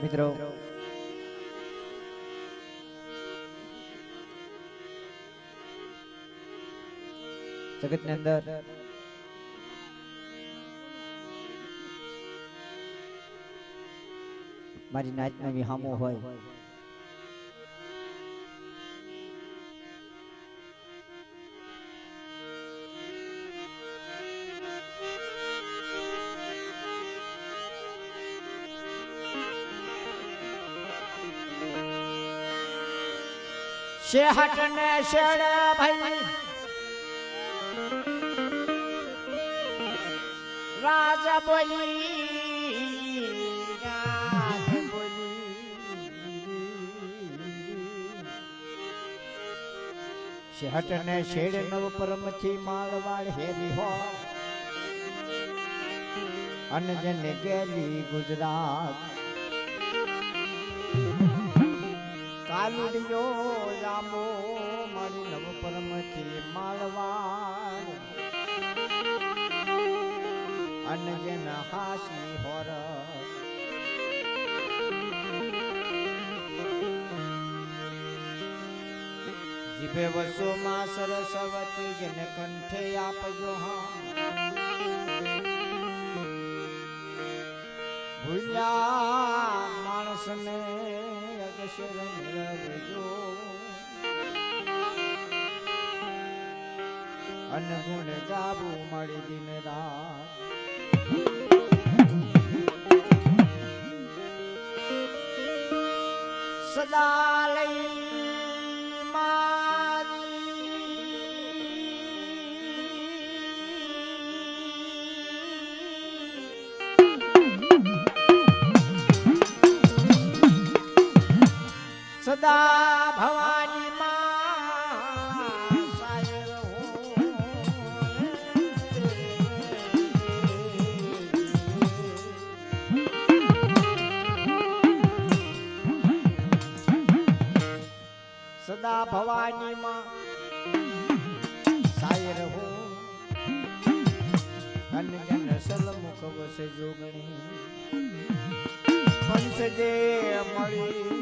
મિત્રો જગતની અંદર મારી નાચનો વિહામો હોય શેહટ ને શેડ ભાઈ રાજા બોલી શેહટ ને શેડ નવ પરમ થી માળવાડ હેરી હો અને જેને ગેલી ગુજરાત કાલુડિયો જામો મારી નવ પરમ થી માળવાડ અને જેના હાસી હોર જીભે વસોમાં સરસ્વતી જેને કંઠે આપજો હા ભૂલ્યા માણસને અક્ષર મેળવજો અન ગુણ ગાવું મળી દિન રાત સદા લઈ સદા ભવાની માં સાયર સદા ભવાની માં સાયર હું અન જન સલમુખ વસે જોગણી પંચજે મળી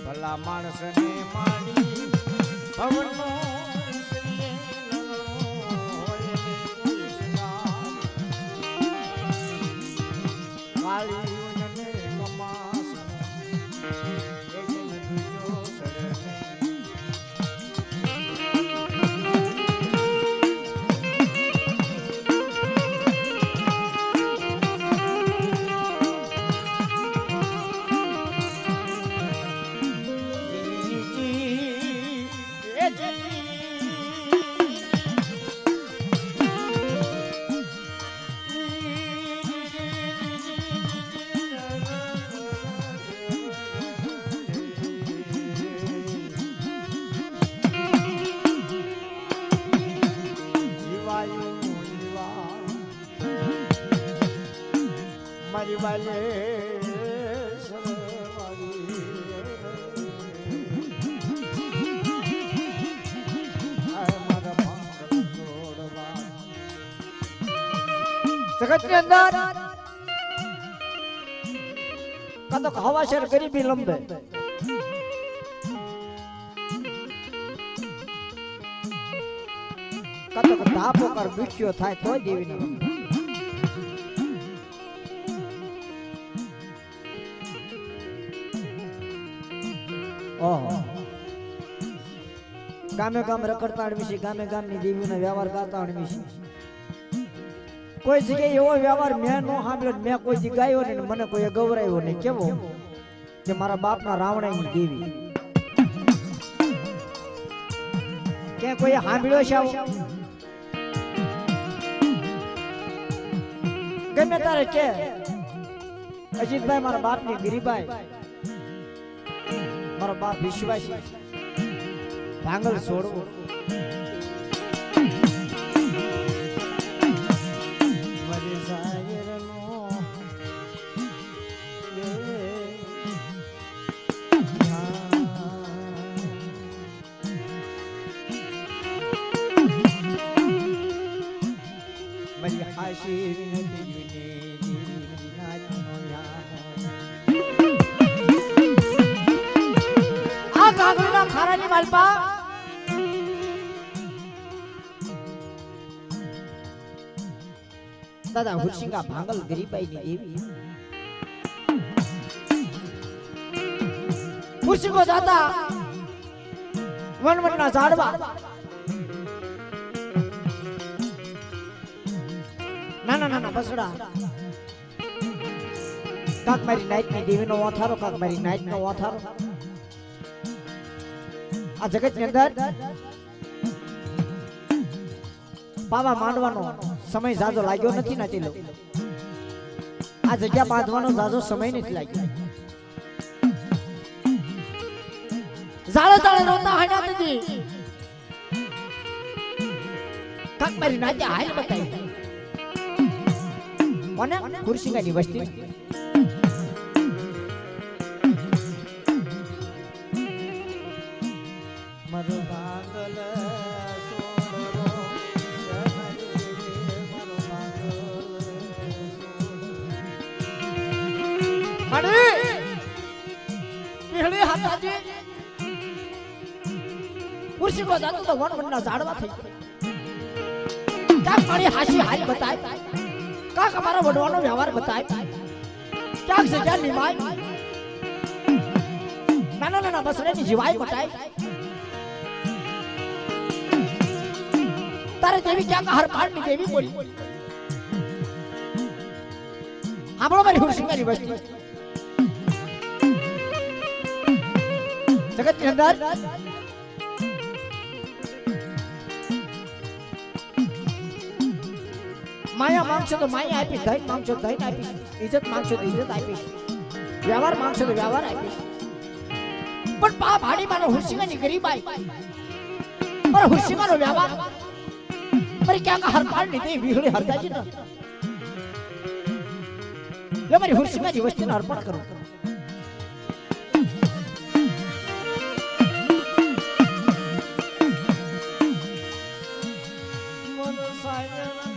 ભલા માણસ ને માણી ભવનો મારી વાલે જગતની અંદર કદક હવા શેર ગરીબી લંબે કદક ધાપો કર દુખ્યો થાય તો દેવી ને ગામે ગામ રખડતા આડમી ગામે ગામની દેવીનો વ્યવહાર કરતા આડમી કોઈ જગ્યાએ એવો વ્યવહાર મેં નો સાંભળ્યો મેં કોઈ દી ગાયો ને મને કોઈ ગૌરાયો નહીં કેવો કે મારા બાપના રાવણાની દેવી કે કોઈ સાંભળ્યો છે આવો ગમે તારે કે અજીતભાઈ મારા બાપની ગિરીબાઈ મારો બાપ વિશ્વાસી ભાંગલ છોડવો ખારાની માલપા દાદા હુરસિંગા ભાંગલ ગરીબાઈ ની દેવી હુરસિંગો દાદા વનવનના ઝાડવા નાના નાના બસડા કાક મારી નાઈટ ની દેવી નો ઓથારો કાક મારી નાઈટ નો ઓથારો આ જગત ની અંદર પાવા માંડવાનો સમય જાજો લાગ્યો નથી ને તેલો આ જગ્યા બાંધવાનો જાજો સમય નથી લાગ્યો જાળે જાળે રોતા હાડા નથી કાક મારી નાચે હાલ બતાવી કોને ખુરશીગાની વસ્તી મરો ભાગલ સોડરો મરો ભાગલ મડી પીહળી હાતાજી ખુરશી કો જાતો તો વનવનના ઝાડવા થઈ કાક મારી હાસી હાલ બતાય કાક અમારા વડવાનો વ્યવહાર બતાય કાક જગ્યા નિમાય નાના નાના બસરેની જીવાય બતાય તારે દેવી ક્યાં હર પાડની દેવી બોલી આપણો મારી હુરસિંગાની વસ્તી જગત ની અંદર માયા માંગશો તો માયા આપીશ ધૈર્ય માંગશો ધૈર્ય આપીશ ઇજ્જત માંગશો તો ઇજ્જત આપીશ વ્યવહાર માંગશો તો વ્યવહાર આપીશ પણ પા ભાડી માનો હુરસિંગાની ગરીબાઈ પર હુરસિંગાનો વ્યવહાર पर क्या का हर पार नहीं दे विहड़े हर जाजी ना ले मेरी हुर्सी में जीवस्ती ना अर्पण करो मन सायरनो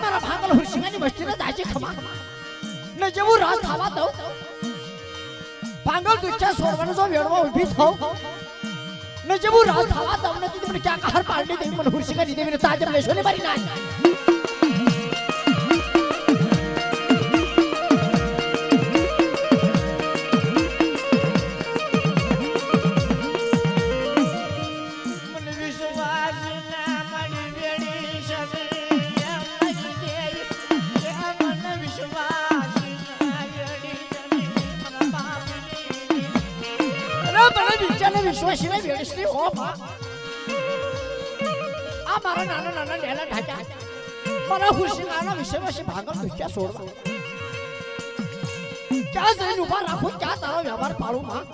મારા ભાગલ હુરસિંગાની વસ્તીને દાજે ખમા ને જેવું રાત ખાવા દઉં ભાંગલ દુચ્ચા સોરવાનો જો વેડવા ઊભી થાવ ને જેવું રાત ખાવા દઉં ને તું મને ક્યાં હર પાડી દે મને હુરસિંગાની દેવીને તાજમ લેશો ને મારી નાચ આ મારા નાના નાના નેલા ઢાચા મારા હુશિયાના વિષયમાં ભાગમ દુખ્યા છોડવા ક્યાં જઈને ઉભા રાખું ક્યાં તારો વ્યવહાર પાડું માં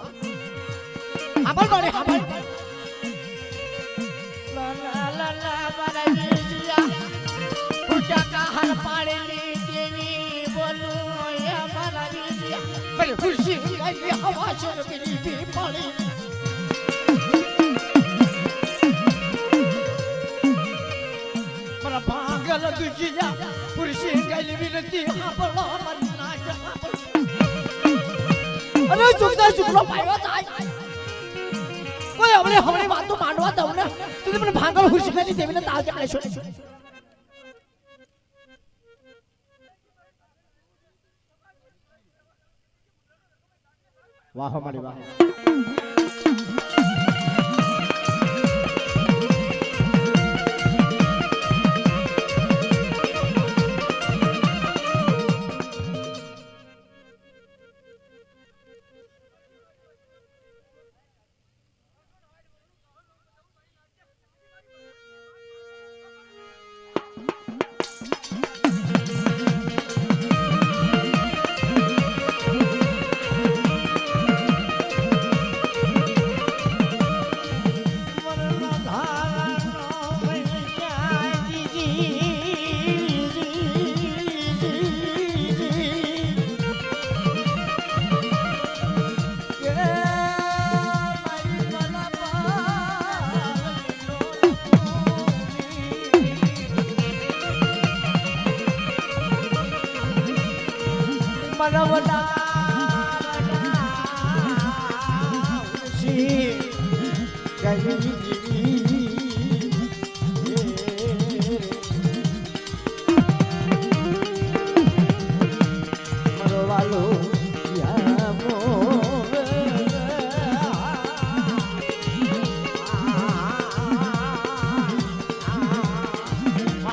હાબર બને હાબર લા લા લા મારા જીયા પૂજા કા હર પાડેલી દેવી બોલું એ મારા જીયા ભલે ખુશી ગઈ હવા શર મેરી બી પાડી મારા ભાગલ દુજિયા ખુશી ગઈ વિનતી હાબળો મરના અરે ચુકતા ચુકલો પાયો થાય કોઈ હમણે હમણે વાતો માંડવા દઉં ને તું મને ભાગલ ખુશી ગઈ દેવીને તાજ લેશો વાહ મારી વાહ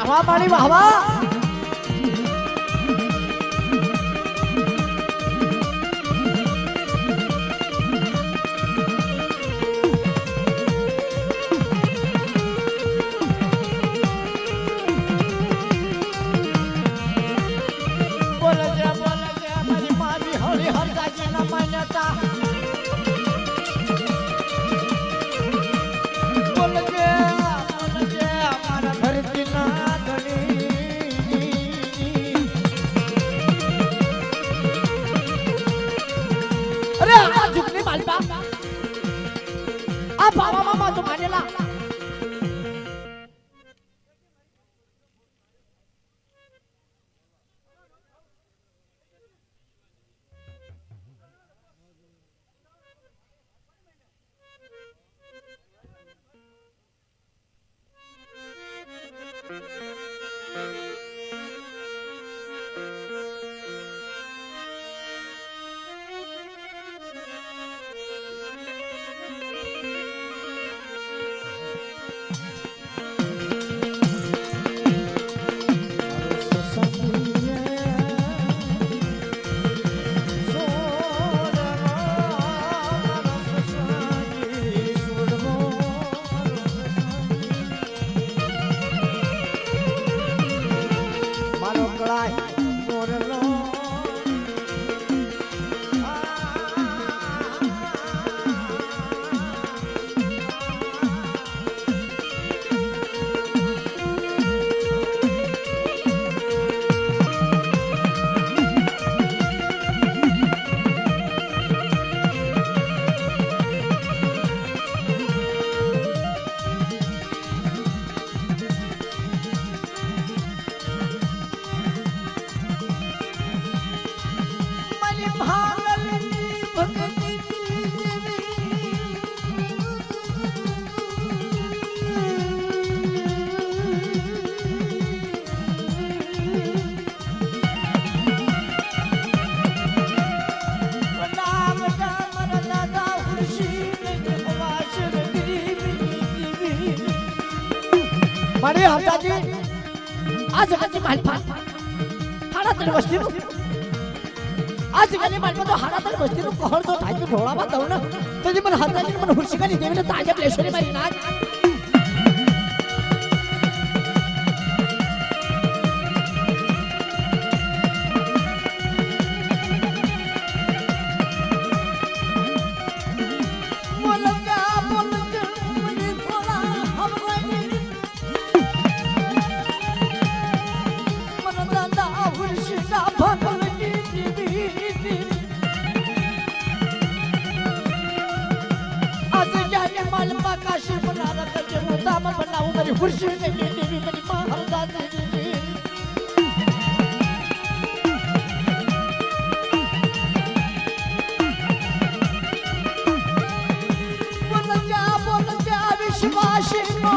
વાહ મારી વાહ વાહ મારી હરતાજી આ જગતની માલપા હાડા તને વસ્તીનું આ જગતની માલપા તો હાડા તને વસ્તીનું કહર તો થાય કે ઢોળામાં દઉં ને તો જે મને હરતાજી મને હુરશિકાની દેવીને તાજબ લેશો ને મારી નાક नाम बनाऊ मेरी खुशी देवी देवी मेरी मां हरदा देवी बोल जा विश्वासी नो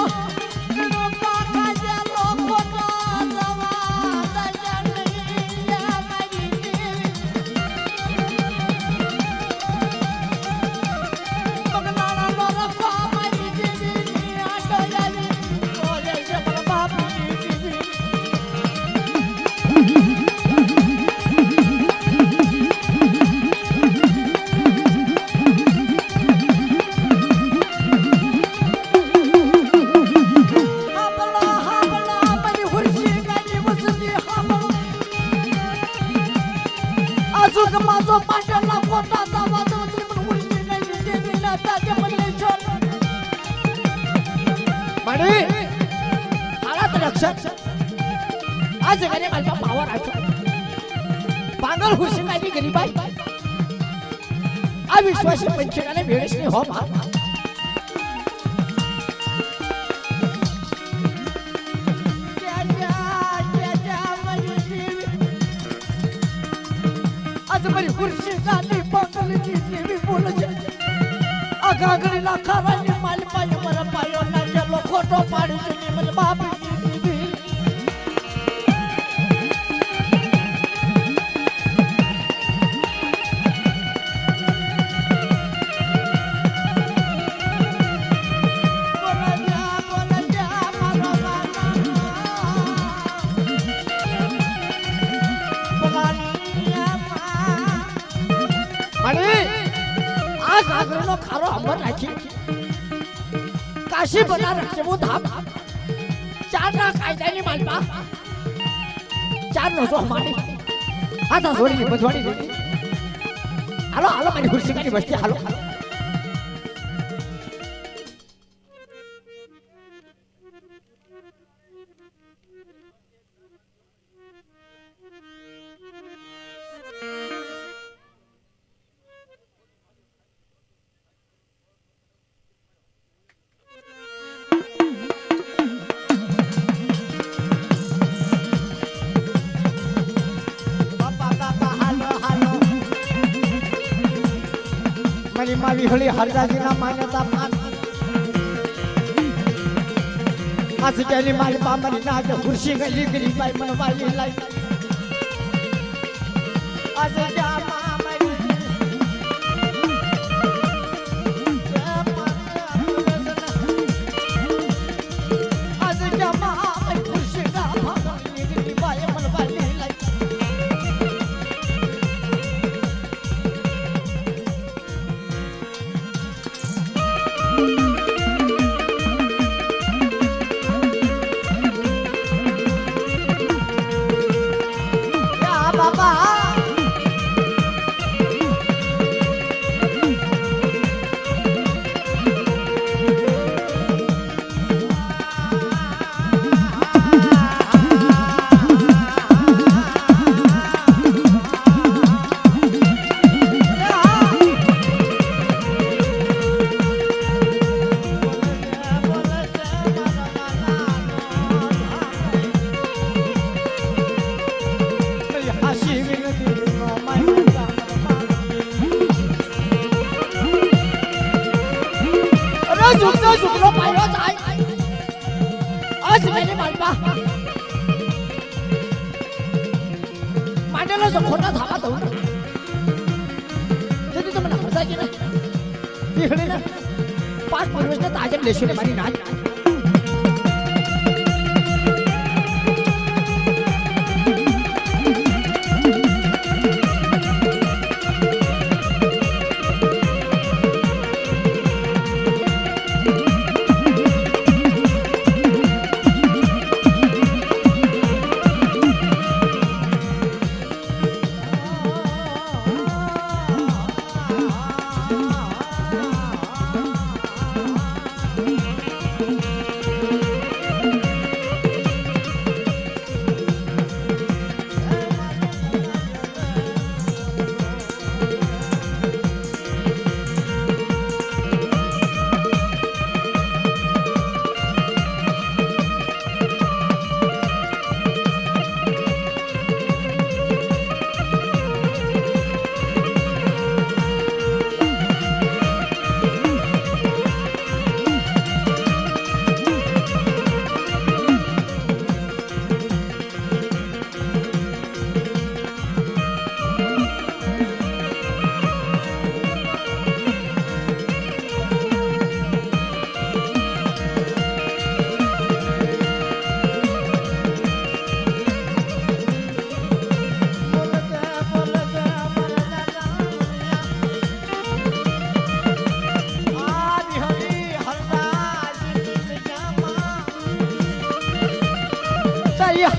माझो पांढरा कोटा दावा दोन पण उलटी नाही देवी ना ताजे म्हणले छोट माडी आला तर लक्षात आज घरी माझा पावर आहे पागल हुशी काय गरीबाई अविश्वासी पंचकाने भेळेस नाही हो मा मेरी खुर्शी गाली पागल की देवी बोल जा आगागड़ी ना खावानी माल पायो मर पायो ना चलो खोटो पाड़ी चली मन बाप की देवी आगरनो खारो हमर राखी काशी बनारस से वो धाम चार ना कायदानी मालपा चार नसो हमारी आता जोड़ी बजवाड़ी देती हालो हालो मेरी कुर्सी का नहीं बचती हालो हालो मावी होली हरदाजी ना मान्यता मान आज गेली माली पामरी ना जो खुर्शी गली गली बाई मनवाली लाई आज जा मामरी आज जा मामरी खुर्शी ना पामरी गली बाई मनवाली लाई झुकलो पाहिलो जाय आज मेरे मालपा मांडला जो खोटा धावा दो ते तो मला हरदाजी ना इकडे ना पाच पूर्वज ताजे लेशुले मारी नाच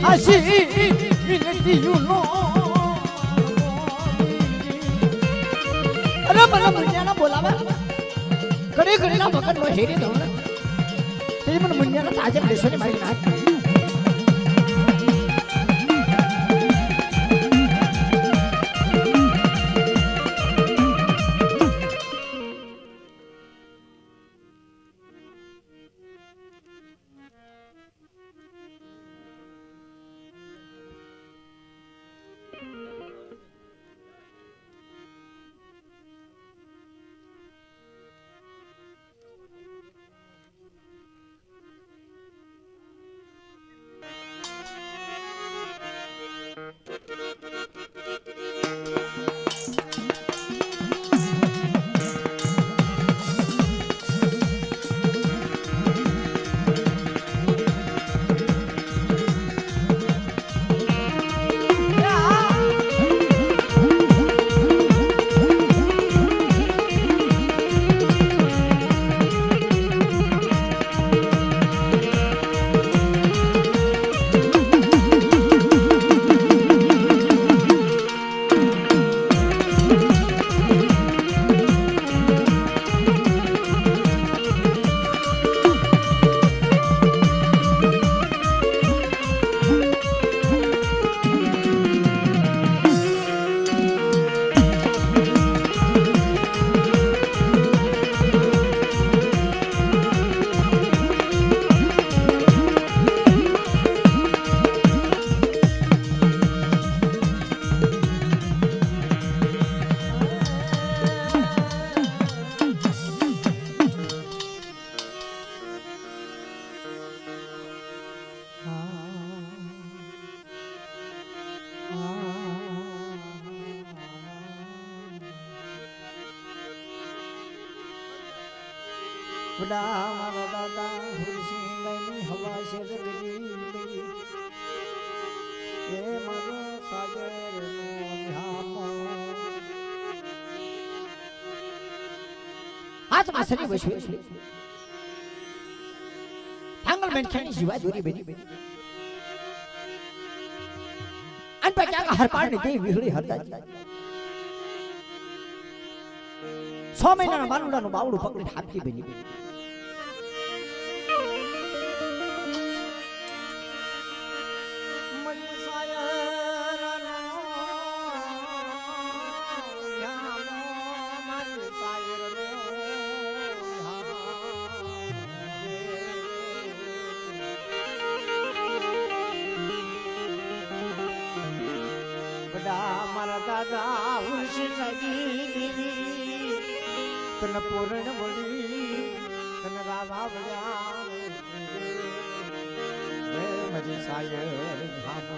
આશી વિનતી યુનો અરે મને મુન્યાના બોલાવા ઘડી ઘડીના મગન નો હેરી દઉં ને તે મને મુન્યાના તાજે લેશો ને મારી નાખ બડા મારા દાદા હુરસિંહ ની હવા છે જગરી એ મારો સાગર નો ધામો હાથમાં સરી વસવે થાંગલ બેન ખેણી જીવા દોરી બેની અન પર ક્યાં હરપાડ ને દેવી વિહળી હરતા 6 મહિનાના બાલુડાનું બાવડું પકડીને હાથથી બની મારા દાદા તન પૂર્ણ વળી તન રાવા વળ્યા મરી સાયર ભામો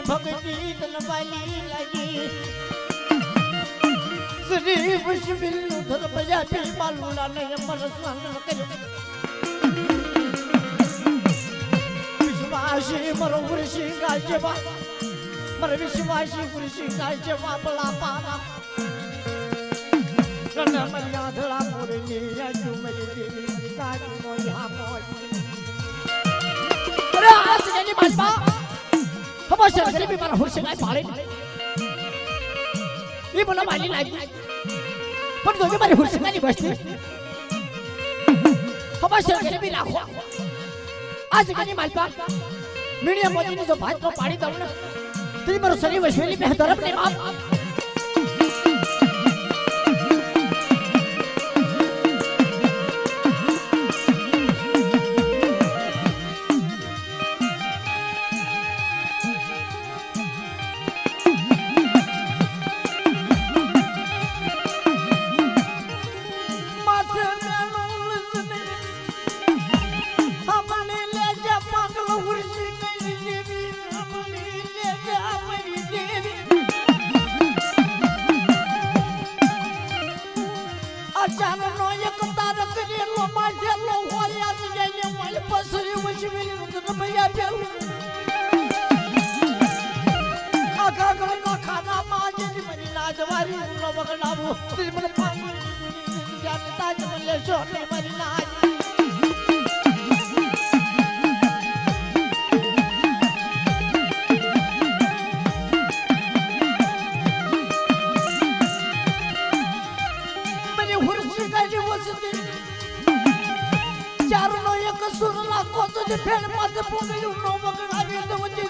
ભક્તિ તન બાલી લાગી શ્રી વિશ્વબિલ્લુ ધર પ્રજાપતિ બાલુલા ને અમર સ્નાન કર્યો વિશ્વાસી મરો વૃષિ ગાજવા મર વિશ્વાસી વૃષિ ગાજવા બલા પારા કન મરિયા ધળા મોરની આજુ મરી દેવી કાજુ મોયા મોય અરે આ સગની બાપા હમાશા ગરીબી મારા હુરસિંહ પાળે એ મને માલી લાગી પણ જો મારી હુરસિંહની બસ્તી હમાશા ગરીબી રાખો આજ કની માલપા મીડિયા મોદીની જો ભાત નો પાડી દઉં ને તો મારો શરીર વસવેલી બે તરફ ને બાપ નાચ મારી નો બગડાવો તું મને પાગલ જાને તાજ મને જો ને મારી નાચ મને હુરસી ગાજી વસતી ચાર નો એક સુર લાખો તો જે ફેર માથે પોગળ્યું નો બગડાવી તો વચ્ચે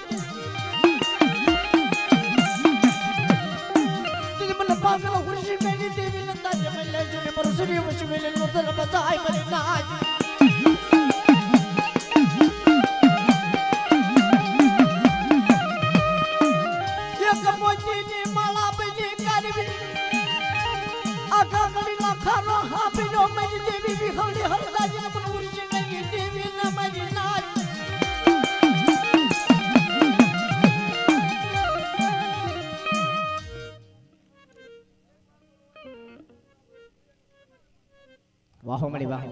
પાગલ ખુશી મેરી દેવી નંદા જે મેલે જોને પરસરી વશી મેલે નો તર બતાય મરી નાજ એક મોતીની માળા બની કારવી આખા ગળી લાખાનો હાપીનો મેરી દેવી વિહળી હરદાજી પણ ખુશી મેરી દેવી ન મરી નાજ વાહો મળી વાહ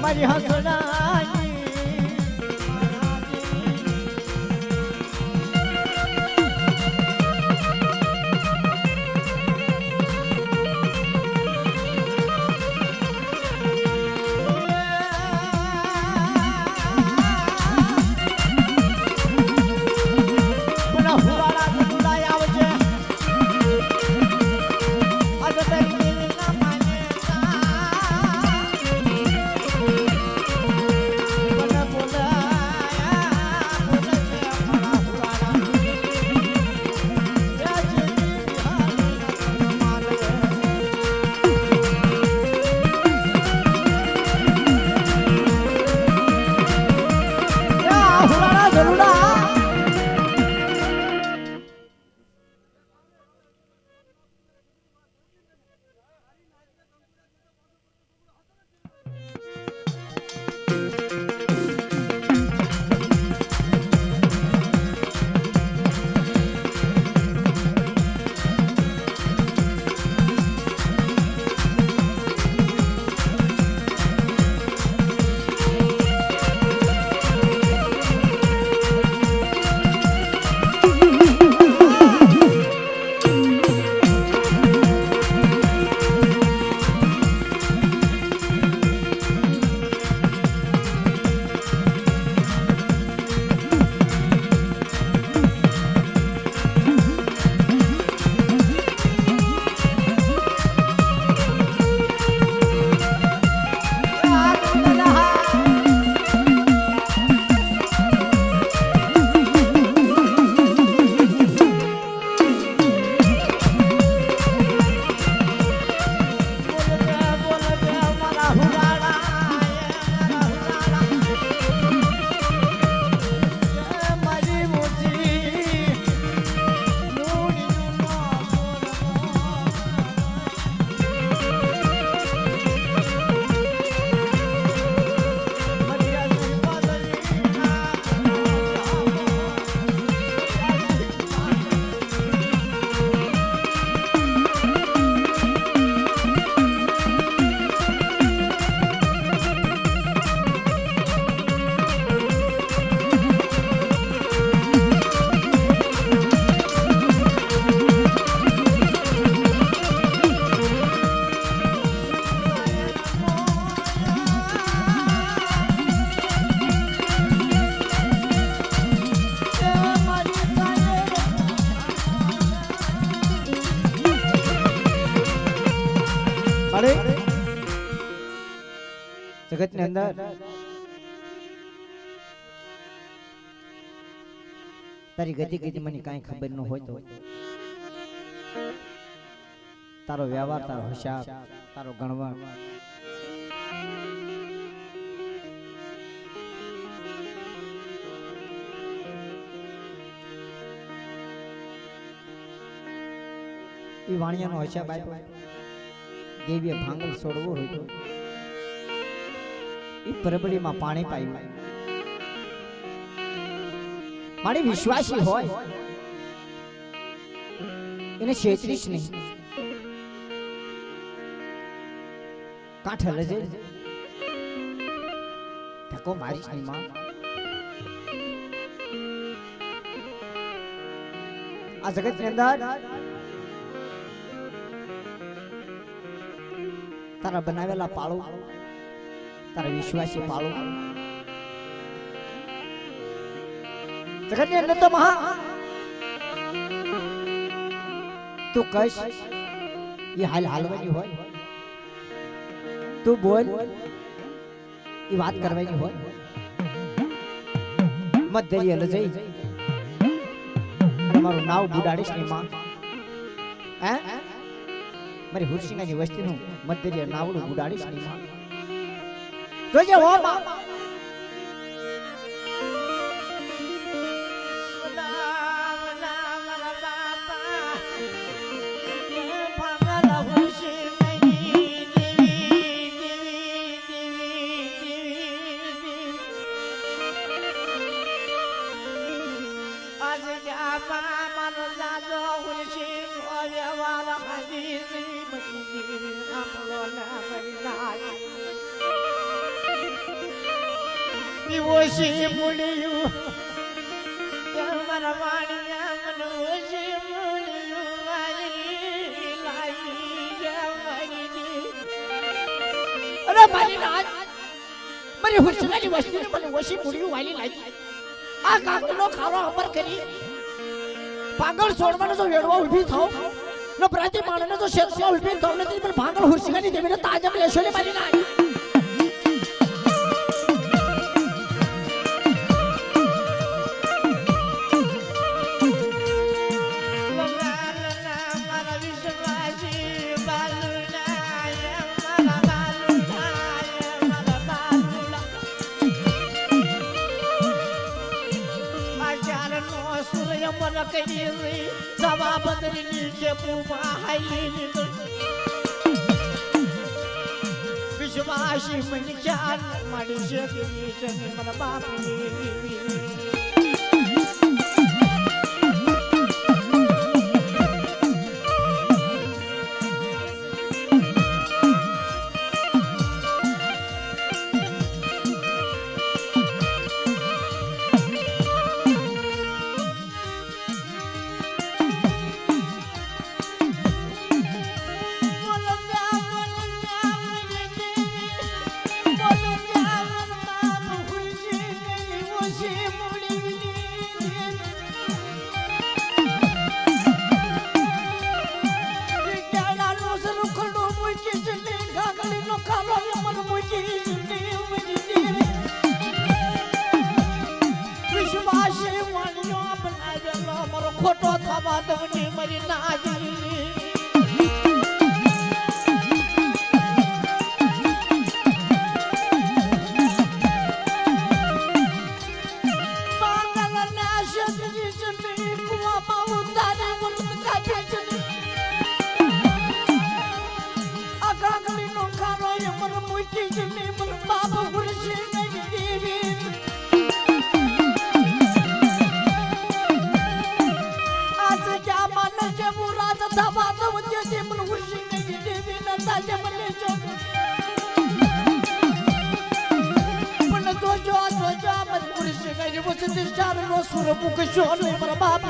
મારી હસડાની મને હુવાડા ગુલાય આવજે આજે તારી દેવી ના માને જગત ની અંદર તારી ગતિ ગતિ મને કાંઈ ખબર ન હોય તો તારો વ્યવહાર, તારો હિસાબ, તારો ગણવા એ વાણિયાનો હશા બાપ દેવીએ ભાંગલ છોડવો હોય એ પરબડીમાં પાણી પાયું મારી વિશ્વાસી હોય એને છેતરીશ નહીં કાંઠે લજે ધક્કો મારીશ નહીં માં આ જગત ની અંદર તારા બનાવેલા પાળું તારા વિશ્વાસી પાળું જગત ની અંદર તો મહા તું કશ એ હાલવાની હોય તું બોલ એ વાત કરવાની હોય મત દરિયે લજઈ મારું નાવ બુડાડીશ ની માં હે મારી હુરસિંગાની વસ્તીનું મધ્ય નાવડું બુડાડીશ ની માં જોજે હો માં ઓછી મૂળ્યું મારા વાણિયા મને ઓછી મૂળ્યું અરે મારી નાથ મારી હુરસલાની વસ્તીને મને ઓછી મૂળ્યું વાલી લાગી આ કાકનો ખારો અમર કરી પાગલ છોડવાનો જો વેડવા ઊભી થાવ ન પ્રતિમાણને જો ક્ષેત્રમાં ઊભી થાવ નથી પણ ભાગલ હુરસલાની દેવીને તાજમ લેશો ને મારી નાથ વિશ્વાસી મને ખ્યાલ મારી છે મને બાપની ખોટો થવા દવની મરી ના સુર મૂકશો ને મારા બાપી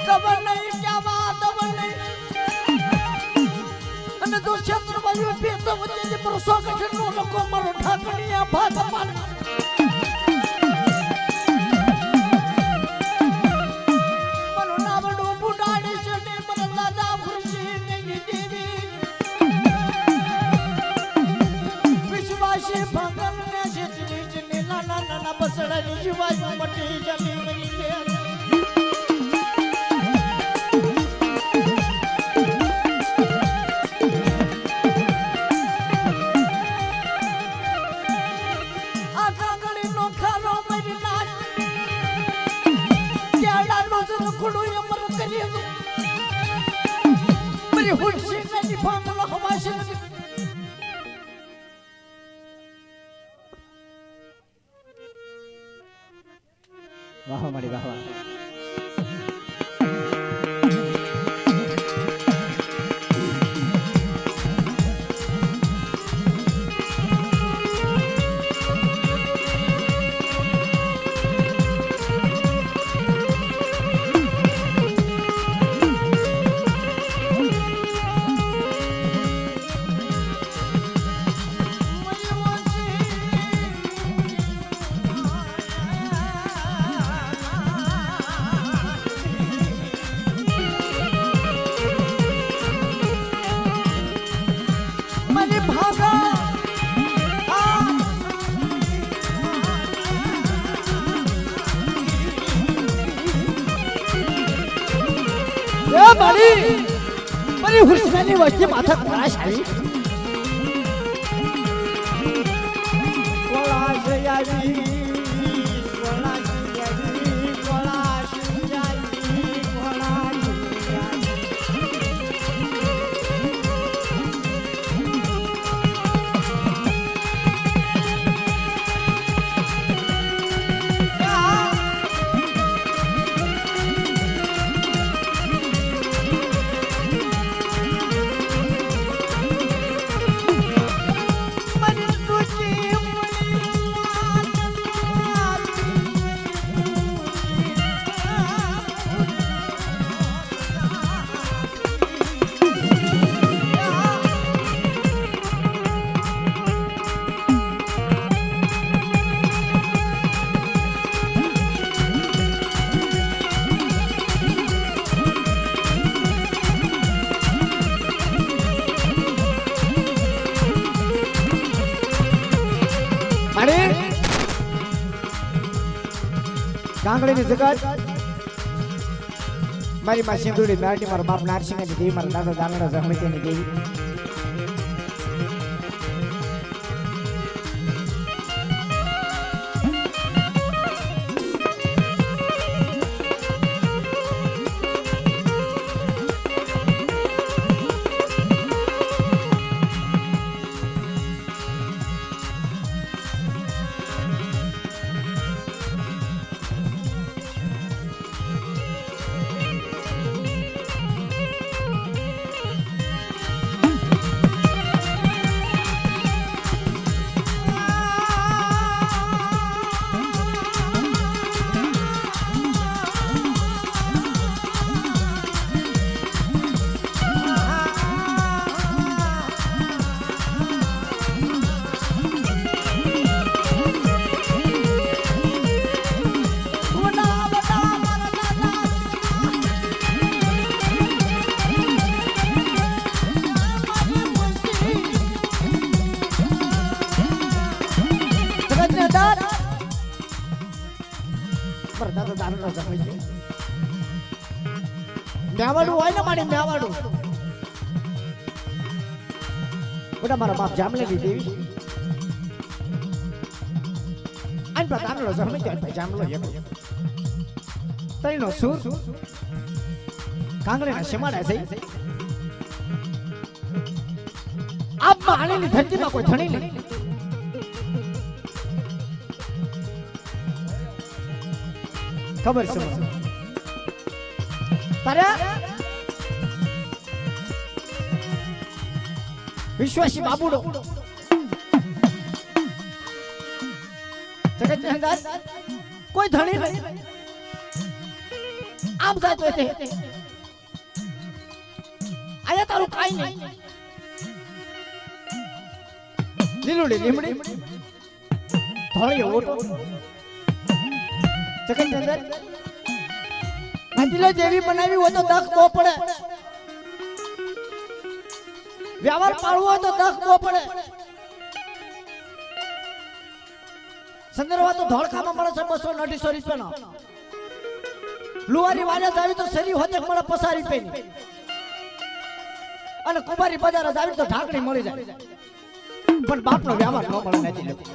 ખબર નહીં ક્યાં વાત નહીં અને તો ક્ષેત્રમાં યુપી તો વચ્ચે પરસો કઠિનનો લોકો મારો ઠાકણીયા ભાગ પાન બસડાની જીવાય મટી જમી મરી ગયા મારું છે નકડું અમર કરી મારી હુરશી ની ભાંગલો હવાશે વાહ મારી વાહ મારી હુરશીની વચ્ચે માથા કરાશ આવી કાંગડીની જગત મારી માં સિંધુડી મેરડી મારા બાપ નારસિંહની દેવી મારા દાદા દાનડા જહમતીની દેવી મેવાડું હોય ને મારી મેવાડું બેટા મારા બાપ જામલેની દેવી આન પર તાનલો જમે જાય જામલો એક તઈનો સુર કાંગરેના શેમાડા છે આપ માળીની ધરતીમાં કોઈ ધણી નહીં ખબર છે તારે વિશ્વાસી બાબુડો જગતની અંદર કોઈ ધણી નહીં આમ જાતો તે આયા તારું કાઈ નહીં લીલુડી લીમડી ધોળી ઓટો જગતની અંદર મંદિરે દેવી બનાવી હોય તો દખ બહુ પડે વ્યવહાર પાડવો હોય તો દખ બહુ પડે સંદર્ભમાં તો ધોળખામાં મળે છે 200-250 રૂપિયાનો લુવારી વાળા જાવી તો શરી હોતે મળે 50 રૂપિયાની અને કુમારી બજાર જાવી તો ઢાકણી મળી જાય પણ બાપનો વ્યવહાર ન મળે નથી લોકો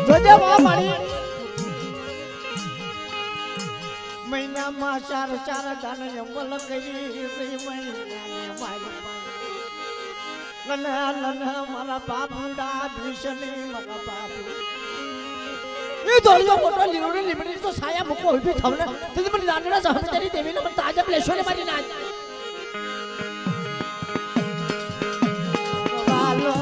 જોજે વા પાણી મહિનામાં ચાર ચાર ગાને અમલ કરી મહિનાને મારી લના મારા બાપુડા ભીષણી મારા બાપુ એ દોડ્યો મોટો લીલોડી લીમડી તો સાયા મૂકો ઉભી થવને તે મને દાંડડા સહમતરી દેવીને મને તાજા લેશો ને મારી નાચ વાલો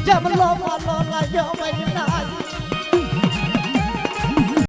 જમલો માલો લાગ્યો મરી ના